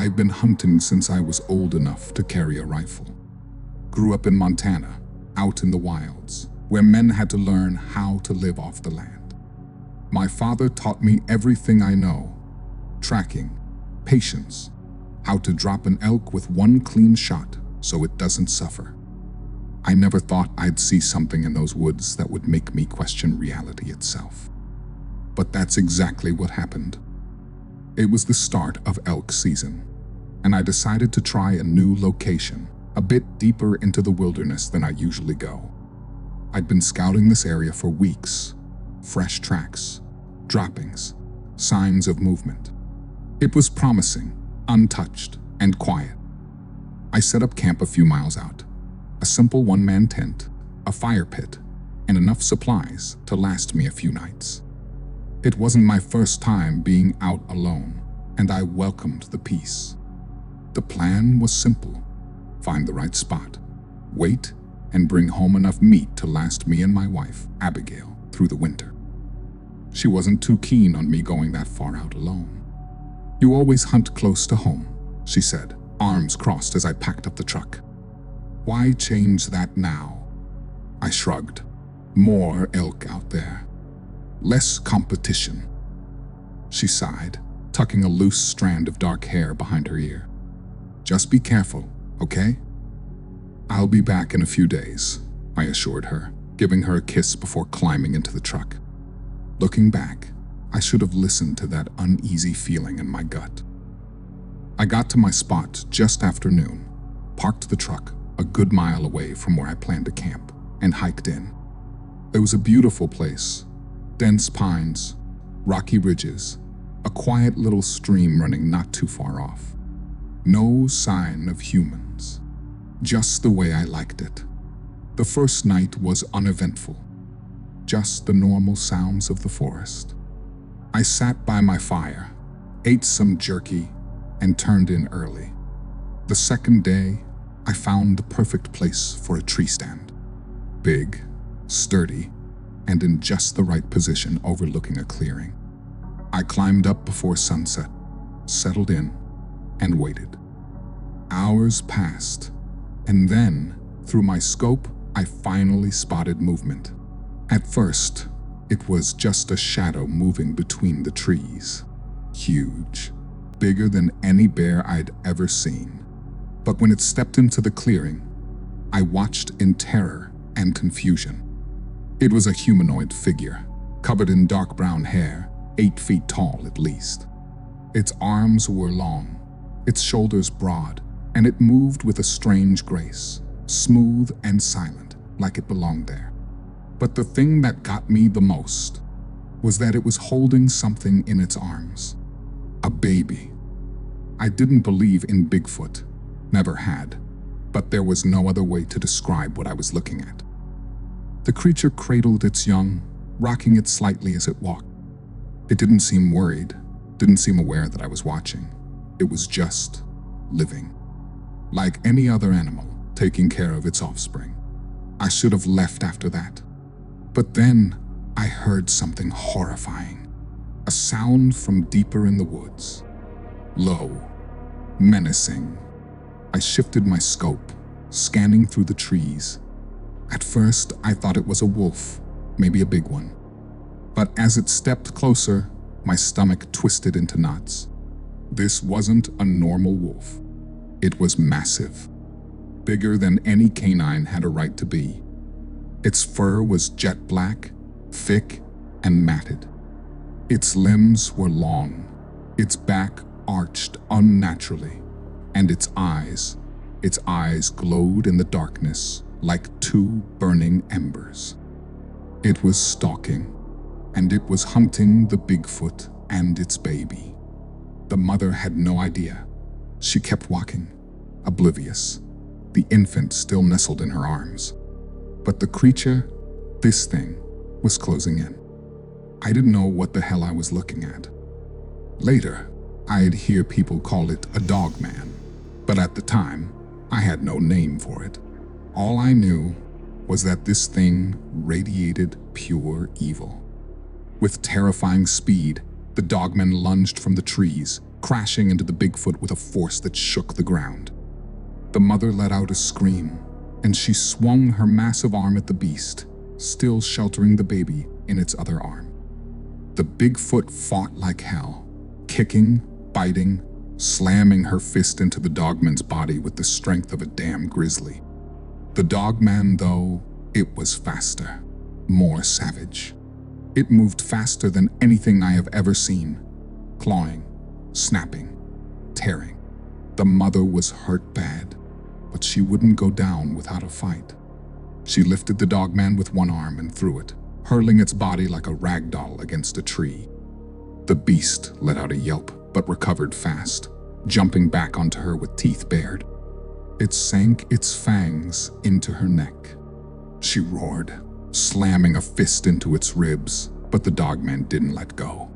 I've been hunting since I was old enough to carry a rifle. Grew up in Montana, out in the wilds, where men had to learn how to live off the land. My father taught me everything I know: tracking, patience, how to drop an elk with one clean shot so it doesn't suffer. I never thought I'd see something in those woods that would make me question reality itself. But that's exactly what happened. It was the start of elk season, and I decided to try a new location, a bit deeper into the wilderness than I usually go. I'd been scouting this area for weeks. Fresh tracks, droppings, signs of movement. It was promising, untouched, and quiet. I set up camp a few miles out. A simple one-man tent, a fire pit, and enough supplies to last me a few nights. It wasn't my first time being out alone, and I welcomed the peace. The plan was simple: find the right spot, wait, and bring home enough meat to last me and my wife, Abigail, through the winter. She wasn't too keen on me going that far out alone. "You always hunt close to home," she said, arms crossed as I packed up the truck. "Why change that now?" I shrugged. "More elk out there. Less competition." She sighed, tucking a loose strand of dark hair behind her ear. "Just be careful, okay?" "I'll be back in a few days," I assured her, giving her a kiss before climbing into the truck. Looking back, I should have listened to that uneasy feeling in my gut. I got to my spot just after noon, parked the truck a good mile away from where I planned to camp, and hiked in. It was a beautiful place. Dense pines, rocky ridges, a quiet little stream running not too far off. No sign of humans. Just the way I liked it. The first night was uneventful. Just the normal sounds of the forest. I sat by my fire, ate some jerky, and turned in early. The second day, I found the perfect place for a tree stand. Big, sturdy, and in just the right position overlooking a clearing. I climbed up before sunset, settled in, and waited. Hours passed, and then, through my scope, I finally spotted movement. At first, it was just a shadow moving between the trees. Huge, bigger than any bear I'd ever seen. But when it stepped into the clearing, I watched in terror and confusion. It was a humanoid figure, covered in dark brown hair, 8 feet tall at least. Its arms were long, its shoulders broad, and it moved with a strange grace, smooth and silent, like it belonged there. But the thing that got me the most was that it was holding something in its arms. A baby. I didn't believe in Bigfoot, never had, but there was no other way to describe what I was looking at. The creature cradled its young, rocking it slightly as it walked. It didn't seem worried, didn't seem aware that I was watching. It was just living. Like any other animal, taking care of its offspring. I should have left after that. But then I heard something horrifying. A sound from deeper in the woods. Low, menacing. I shifted my scope, scanning through the trees. At first, I thought it was a wolf, maybe a big one. But as it stepped closer, my stomach twisted into knots. This wasn't a normal wolf. It was massive. Bigger than any canine had a right to be. Its fur was jet black, thick, and matted. Its limbs were long, its back arched unnaturally, and its eyes glowed in the darkness like 2 burning embers. It was stalking, and it was hunting the Bigfoot and its baby. The mother had no idea. She kept walking, oblivious, the infant still nestled in her arms. But the creature, this thing, was closing in. I didn't know what the hell I was looking at. Later, I'd hear people call it a dogman, but at the time, I had no name for it. All I knew was that this thing radiated pure evil. With terrifying speed, the dogman lunged from the trees, crashing into the Bigfoot with a force that shook the ground. The mother let out a scream, and she swung her massive arm at the beast, still sheltering the baby in its other arm. The Bigfoot fought like hell, kicking, biting, slamming her fist into the Dogman's body with the strength of a damn grizzly. The Dogman, though, it was faster, more savage. It moved faster than anything I have ever seen, clawing, snapping, tearing. The mother was hurt bad, but she wouldn't go down without a fight. She lifted the Dogman with one arm and threw it, hurling its body like a rag doll against a tree. The beast let out a yelp, but recovered fast, jumping back onto her with teeth bared. It sank its fangs into her neck. She roared, slamming a fist into its ribs, but the Dogman didn't let go.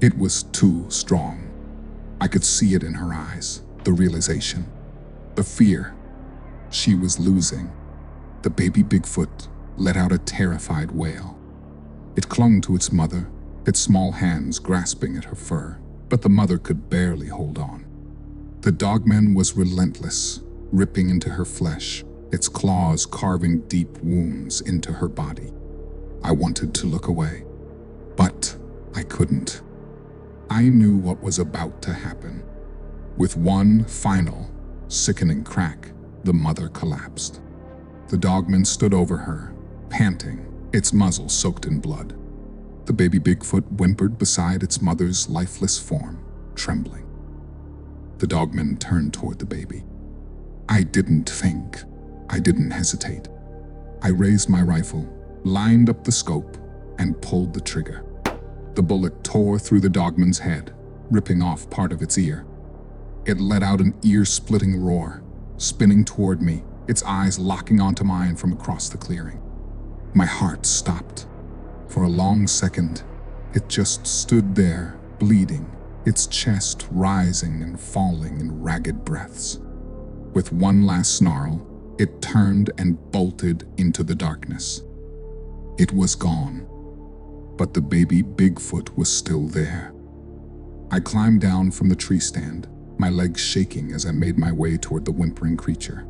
It was too strong. I could see it in her eyes, the realization, the fear. She was losing. The baby Bigfoot let out a terrified wail. It clung to its mother, its small hands grasping at her fur, but the mother could barely hold on. The Dogman was relentless, ripping into her flesh, its claws carving deep wounds into her body. I wanted to look away, but I couldn't. I knew what was about to happen. With one final, sickening crack, the mother collapsed. The Dogman stood over her, panting, its muzzle soaked in blood. The baby Bigfoot whimpered beside its mother's lifeless form, trembling. The Dogman turned toward the baby. I didn't think. I didn't hesitate. I raised my rifle, lined up the scope, and pulled the trigger. The bullet tore through the Dogman's head, ripping off part of its ear. It let out an ear-splitting roar, spinning toward me, its eyes locking onto mine from across the clearing. My heart stopped. For a long second, it just stood there, bleeding, its chest rising and falling in ragged breaths. With one last snarl, it turned and bolted into the darkness. It was gone, but the baby Bigfoot was still there. I climbed down from the tree stand, my legs shaking as I made my way toward the whimpering creature.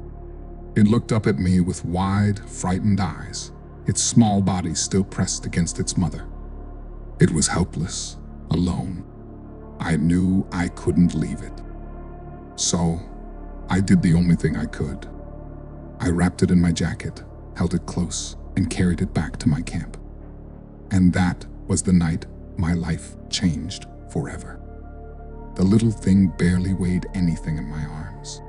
It looked up at me with wide, frightened eyes, its small body still pressed against its mother. It was helpless, alone. I knew I couldn't leave it. So, I did the only thing I could. I wrapped it in my jacket, held it close, and carried it back to my camp. And that was the night my life changed forever. The little thing barely weighed anything in my arms.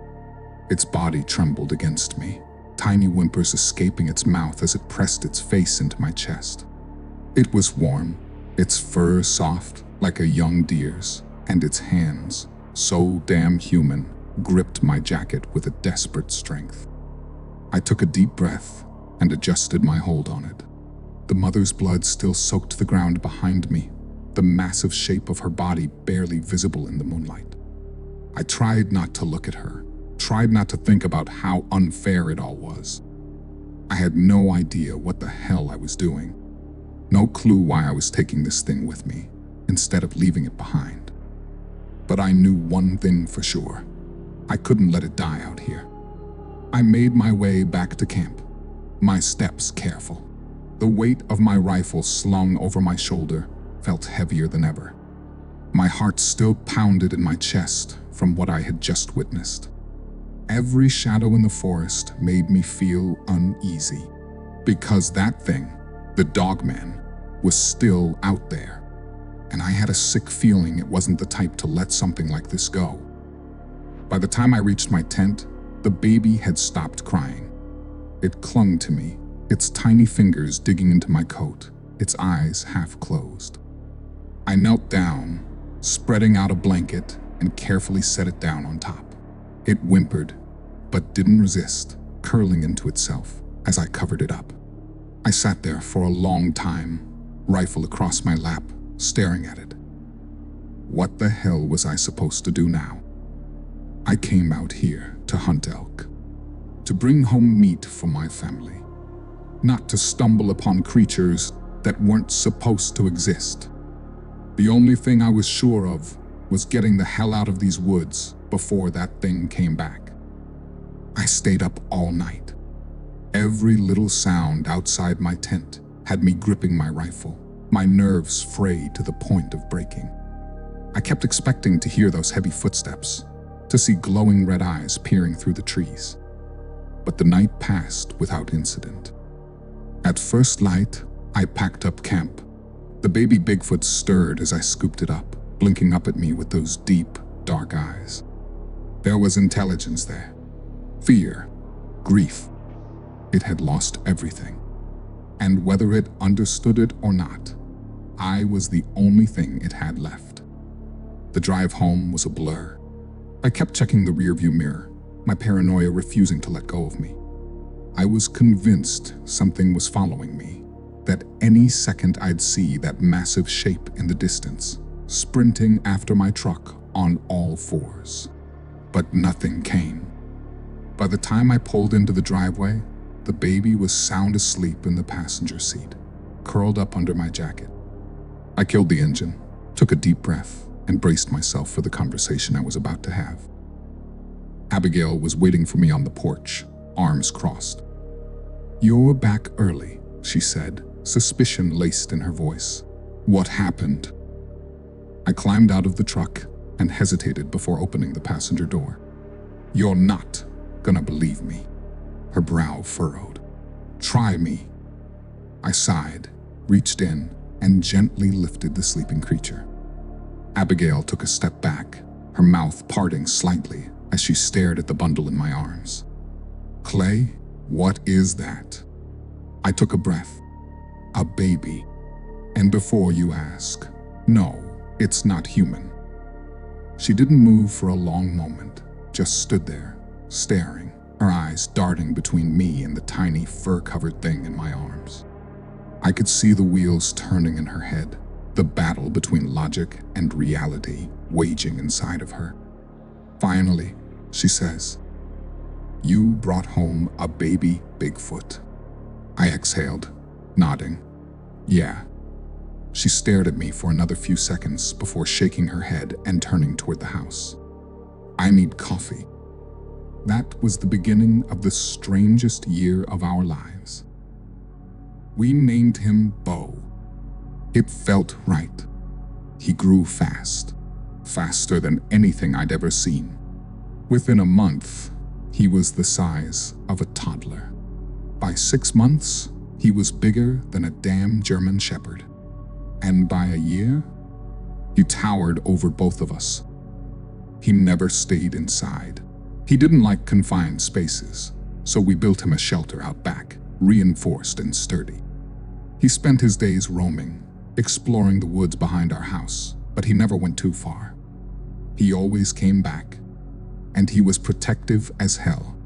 Its body trembled against me, tiny whimpers escaping its mouth as it pressed its face into my chest. It was warm, its fur soft like a young deer's, and its hands, so damn human, gripped my jacket with a desperate strength. I took a deep breath and adjusted my hold on it. The mother's blood still soaked the ground behind me, the massive shape of her body barely visible in the moonlight. I tried not to look at her, tried not to think about how unfair it all was. I had no idea what the hell I was doing. No clue why I was taking this thing with me, instead of leaving it behind. But I knew one thing for sure. I couldn't let it die out here. I made my way back to camp, my steps careful. The weight of my rifle slung over my shoulder felt heavier than ever. My heart still pounded in my chest from what I had just witnessed. Every shadow in the forest made me feel uneasy, because that thing, the Dogman, was still out there, and I had a sick feeling it wasn't the type to let something like this go. By the time I reached my tent, the baby had stopped crying. It clung to me, its tiny fingers digging into my coat, its eyes half closed. I knelt down, spreading out a blanket, and carefully set it down on top. It whimpered, but didn't resist, curling into itself as I covered it up. I sat there for a long time, rifle across my lap, staring at it. What the hell was I supposed to do now? I came out here to hunt elk, to bring home meat for my family, not to stumble upon creatures that weren't supposed to exist. The only thing I was sure of was getting the hell out of these woods before that thing came back. I stayed up all night. Every little sound outside my tent had me gripping my rifle, my nerves frayed to the point of breaking. I kept expecting to hear those heavy footsteps, to see glowing red eyes peering through the trees. But the night passed without incident. At first light, I packed up camp. The baby Bigfoot stirred as I scooped it up, blinking up at me with those deep, dark eyes. There was intelligence there. Fear, grief. It had lost everything. And whether it understood it or not, I was the only thing it had left. The drive home was a blur. I kept checking the rearview mirror, my paranoia refusing to let go of me. I was convinced something was following me, that any second I'd see that massive shape in the distance, sprinting after my truck on all fours. But nothing came. By the time I pulled into the driveway, the baby was sound asleep in the passenger seat, curled up under my jacket. I killed the engine, took a deep breath, and braced myself for the conversation I was about to have. Abigail was waiting for me on the porch, arms crossed. "You're back early," she said, suspicion laced in her voice. "What happened?" I climbed out of the truck and hesitated before opening the passenger door. "You're not gonna believe me." Her brow furrowed. "Try me." I sighed, reached in, and gently lifted the sleeping creature. Abigail took a step back, her mouth parting slightly as she stared at the bundle in my arms. "Clay, what is that?" I took a breath. "A baby. And before you ask, no, it's not human." She didn't move for a long moment, just stood there, staring, her eyes darting between me and the tiny fur-covered thing in my arms. I could see the wheels turning in her head, the battle between logic and reality waging inside of her. Finally, she says, "You brought home a baby Bigfoot." I exhaled, nodding. "Yeah." She stared at me for another few seconds before shaking her head and turning toward the house. "I need coffee." That was the beginning of the strangest year of our lives. We named him Bo. It felt right. He grew fast, faster than anything I'd ever seen. Within a month, he was the size of a toddler. By 6 months, he was bigger than a damn German Shepherd. And by a year, he towered over both of us. He never stayed inside. He didn't like confined spaces, so we built him a shelter out back, reinforced and sturdy. He spent his days roaming, exploring the woods behind our house, but he never went too far. He always came back, and he was protective as hell.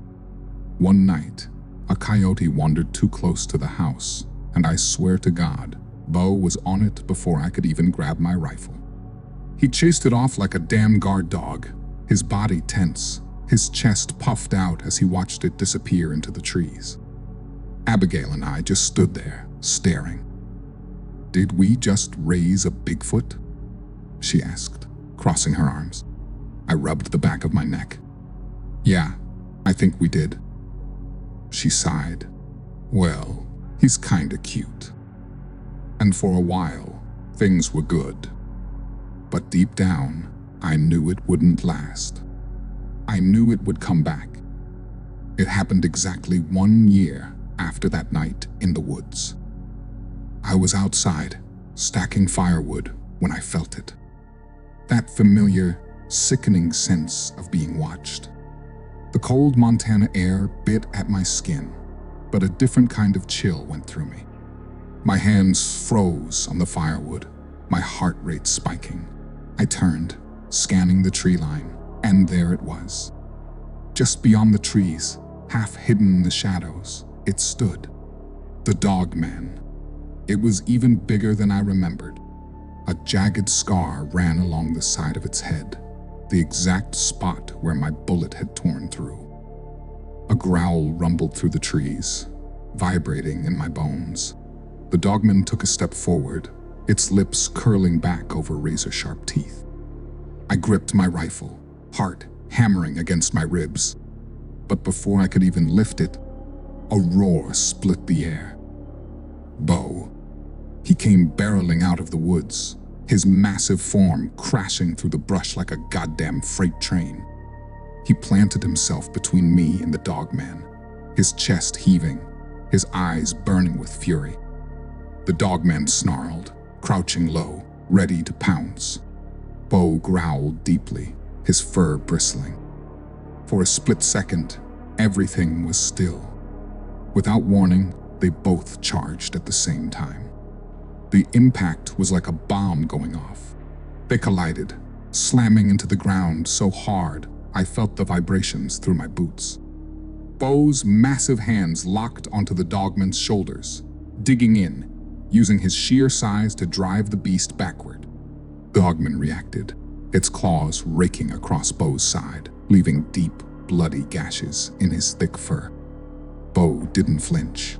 One night, a coyote wandered too close to the house, and I swear to God, Bo was on it before I could even grab my rifle. He chased it off like a damn guard dog, his body tense, his chest puffed out as he watched it disappear into the trees. Abigail and I just stood there, staring. "Did we just raise a Bigfoot?" she asked, crossing her arms. I rubbed the back of my neck. "Yeah, I think we did." She sighed. "Well, he's kinda cute." And for a while, things were good. But deep down, I knew it wouldn't last. I knew it would come back. It happened exactly 1 year after that night in the woods. I was outside, stacking firewood, when I felt it. That familiar, sickening sense of being watched. The cold Montana air bit at my skin, but a different kind of chill went through me. My hands froze on the firewood, my heart rate spiking. I turned, scanning the tree line, and there it was. Just beyond the trees, half hidden in the shadows, it stood. The Dogman. It was even bigger than I remembered. A jagged scar ran along the side of its head, the exact spot where my bullet had torn through. A growl rumbled through the trees, vibrating in my bones. The Dogman took a step forward, its lips curling back over razor-sharp teeth. I gripped my rifle, heart hammering against my ribs. But before I could even lift it, a roar split the air. Bo. He came barreling out of the woods, his massive form crashing through the brush like a goddamn freight train. He planted himself between me and the Dogman, his chest heaving, his eyes burning with fury. The Dogman snarled, crouching low, ready to pounce. Bo growled deeply, his fur bristling. For a split second, everything was still. Without warning, they both charged at the same time. The impact was like a bomb going off. They collided, slamming into the ground so hard I felt the vibrations through my boots. Bo's massive hands locked onto the Dogman's shoulders, digging in, using his sheer size to drive the beast backward. Dogman reacted, its claws raking across Bo's side, leaving deep, bloody gashes in his thick fur. Bo didn't flinch.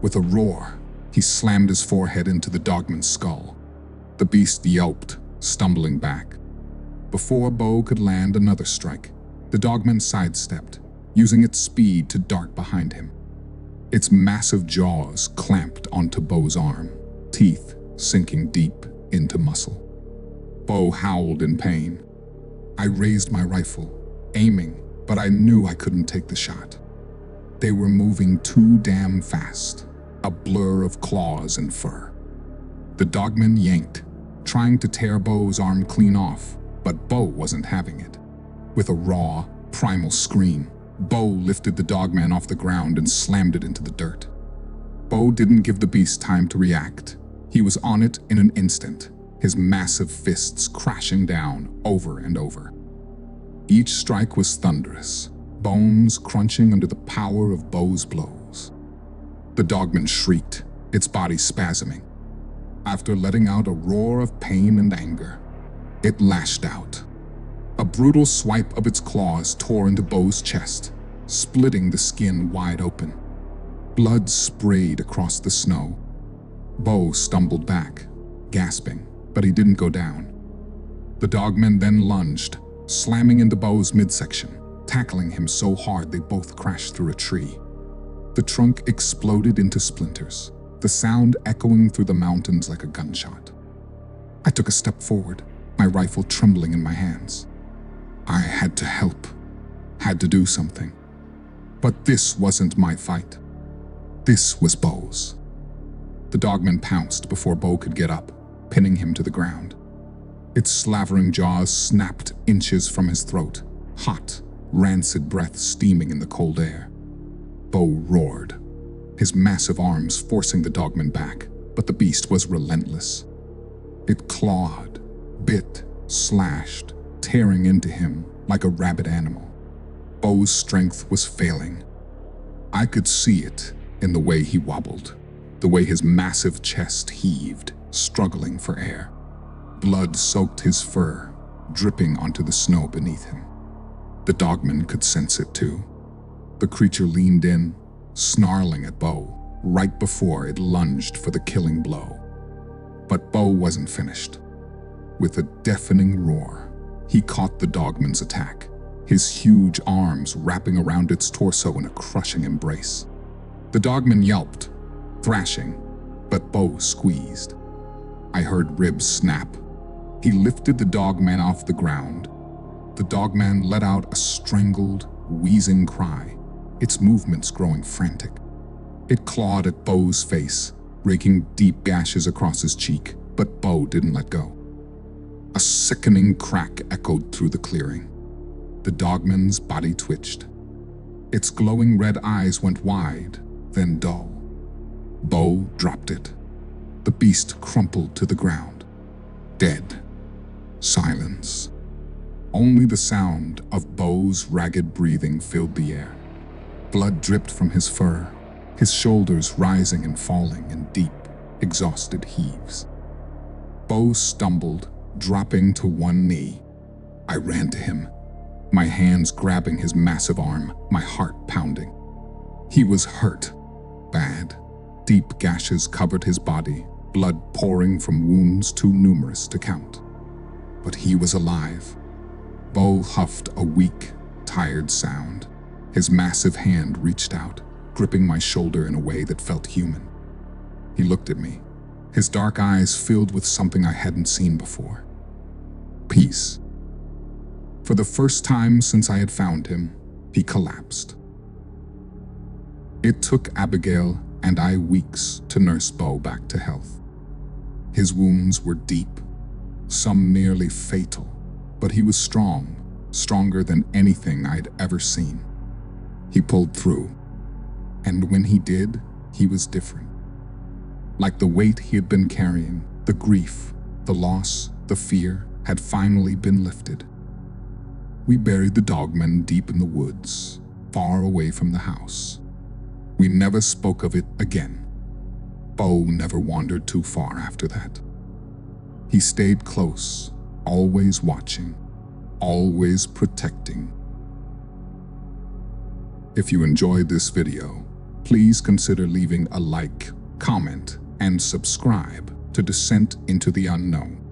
With a roar, he slammed his forehead into the Dogman's skull. The beast yelped, stumbling back. Before Bo could land another strike, the Dogman sidestepped, using its speed to dart behind him. Its massive jaws clamped onto Bo's arm, teeth sinking deep into muscle. Bo howled in pain. I raised my rifle, aiming, but I knew I couldn't take the shot. They were moving too damn fast, a blur of claws and fur. The Dogman yanked, trying to tear Bo's arm clean off, but Bo wasn't having it. With a raw, primal scream, Bo lifted the Dogman off the ground and slammed it into the dirt. Bo didn't give the beast time to react. He was on it in an instant, his massive fists crashing down over and over. Each strike was thunderous, bones crunching under the power of Bo's blows. The Dogman shrieked, its body spasming. After letting out a roar of pain and anger, it lashed out. A brutal swipe of its claws tore into Bo's chest, splitting the skin wide open. Blood sprayed across the snow. Bo stumbled back, gasping, but he didn't go down. The Dogman then lunged, slamming into Bo's midsection, tackling him so hard they both crashed through a tree. The trunk exploded into splinters, the sound echoing through the mountains like a gunshot. I took a step forward, my rifle trembling in my hands. I had to help, had to do something. But this wasn't my fight. This was Bo's. The Dogman pounced before Bo could get up, pinning him to the ground. Its slavering jaws snapped inches from his throat, hot, rancid breath steaming in the cold air. Bo roared, his massive arms forcing the Dogman back, but the beast was relentless. It clawed, bit, slashed, tearing into him like a rabid animal. Bo's strength was failing. I could see it in the way he wobbled, the way his massive chest heaved, struggling for air. Blood soaked his fur, dripping onto the snow beneath him. The Dogman could sense it too. The creature leaned in, snarling at Bo, right before it lunged for the killing blow. But Bo wasn't finished. With a deafening roar, he caught the Dogman's attack, his huge arms wrapping around its torso in a crushing embrace. The Dogman yelped, thrashing, but Bo squeezed. I heard ribs snap. He lifted the Dogman off the ground. The Dogman let out a strangled, wheezing cry, its movements growing frantic. It clawed at Bo's face, raking deep gashes across his cheek, but Bo didn't let go. A sickening crack echoed through the clearing. The Dogman's body twitched. Its glowing red eyes went wide, then dull. Bo dropped it. The beast crumpled to the ground. Dead. Silence. Only the sound of Bo's ragged breathing filled the air. Blood dripped from his fur, his shoulders rising and falling in deep, exhausted heaves. Bo stumbled, dropping to one knee. I ran to him, my hands grabbing his massive arm, my heart pounding. He was hurt, bad. Deep gashes covered his body, blood pouring from wounds too numerous to count. but he was alive. Bo huffed a weak, tired sound. His massive hand reached out, gripping my shoulder in a way that felt human. He looked at me, his dark eyes filled with something I hadn't seen before. Peace. For the first time since I had found him, he collapsed. It took Abigail and I weeks to nurse Bo back to health. His wounds were deep, some nearly fatal, but he was strong, stronger than anything I'd ever seen. He pulled through, and when he did, he was different. Like the weight he had been carrying, the grief, the loss, the fear had finally been lifted. We buried the Dogman deep in the woods, far away from the house. We never spoke of it again. Bo never wandered too far after that. He stayed close, always watching, always protecting. If you enjoyed this video, please consider leaving a like, comment, and subscribe to Descent into the Unknown.